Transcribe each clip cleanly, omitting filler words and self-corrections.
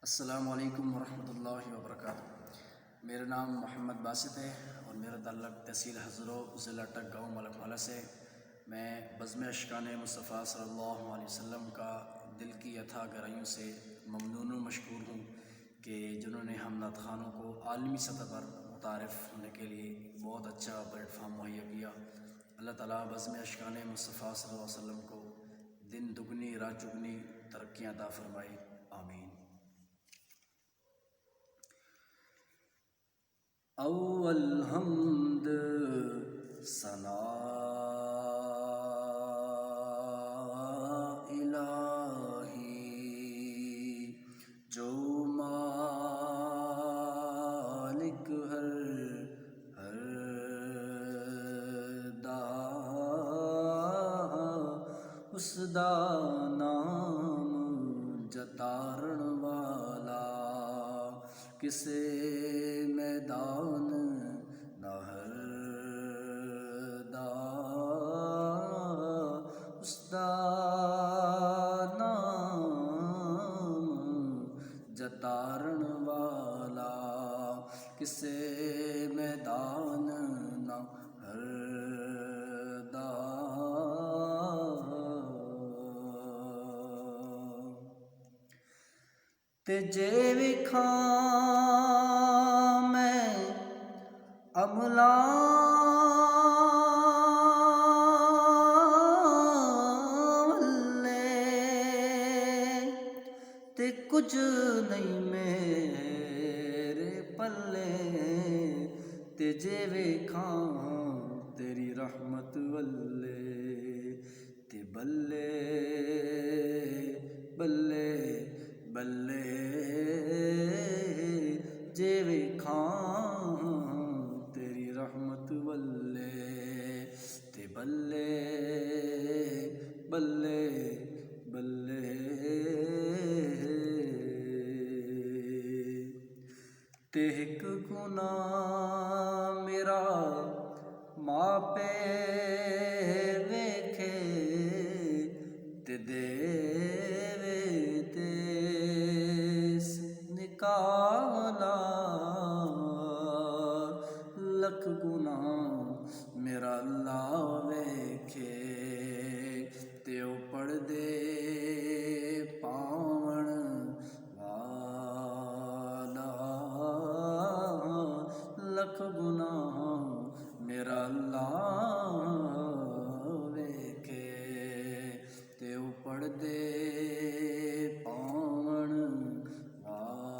अस्सलामु अलैकुम वरहमतुल्लाहि वबरकातुहू। मेरा नाम मोहम्मद बासित है और मेरा ताल्लुक़ तहसील हज़रो ज़िला टक गाँव मलकवाला से। मैं बज़्म अशकान मुस्तफ़ा सल्लल्लाहु अलैहि वसल्लम का दिल की अथाह गहराइयों से ममनून व मशकूर हूँ कि जिन्होंने हम नात ख़ानों को आलमी सतह पर मुतारिफ़ होने के लिए बहुत अच्छा प्लेटफार्म मुहैया किया। अल्लाह ताला बज़्म अशकान मुस्तफ़ा सल्लल्लाहु अलैहि वसल्लम को दिन दुगनी रात चुगनी तरक्कियाँ अता फ़रमाए, आमीन। अव्वल हम्द सना इलाही, जो मालिक हर दा उसदा नाम जतारण वाला, किसे मैदान नहर दा उसदा नाम जतारण वाला, किसे मैदान नहर दा। ते जे विखां मैं अमला वल्ले, ते कुछ नहीं मेरे पल्ले, ते जे विखां तेरी रहमत वल्ले, ते बल्ले बल्ले बल्ले जे विखां तेरी रहमत वल्ले, ते बल्ले बल्ले बल्ले। ते हिक गुनाह मेरा मापे वेखे, ते देवे ते निकाला, लख गुनाह मेरा अल्लाह वेखे, ते ओ पढ़ दे पावण वाला, लख गुनाह मेरा अल्लाह वेखे, ते ओ पढ़ दे पावण वाला।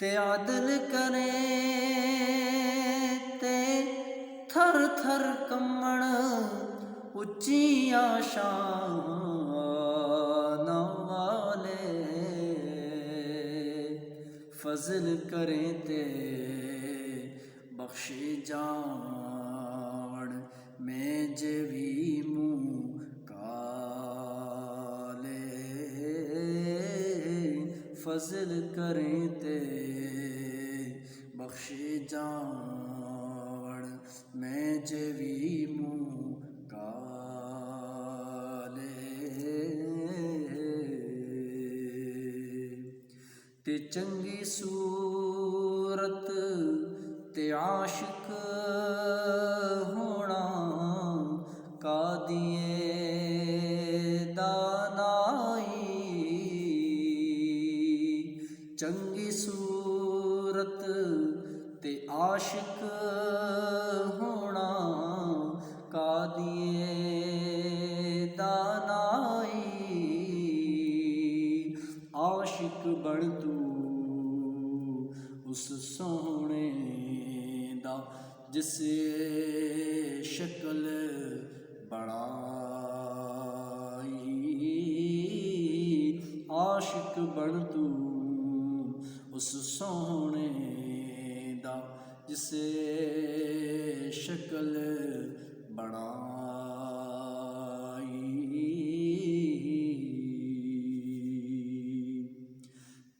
ते आदल करे ते थर थर कम्मण उच्चियां शान वाले, फजल करें ते बख्शे जान में जेवी मुँह काले, फजल करें ते बख्शे जान में जेवी मुँह काले, ते चंगी सूरत ते आशिक होना कादिए दानाई, चंगी सूरत ते आशिक होना कादिए दानाई, आशिक बन तू उस सोहने दा जिसे शक्ल बनाई, आशिक बन तू उस सोहने दा जिसे शक्ल बनाई,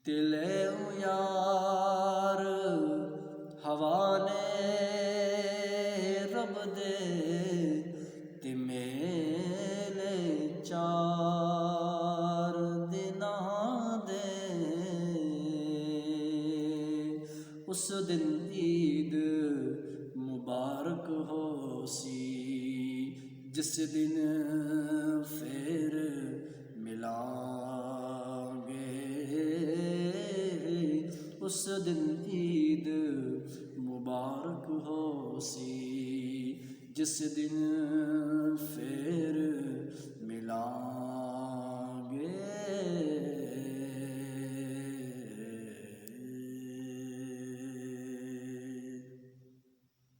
ते ले यार हवाले रब दे, ते मेरे उस दिन ईद मुबारक हो सी, जिस दिन फिर मिलांगे, उस दिन ईद मुबारक हो सी, जिस दिन फिर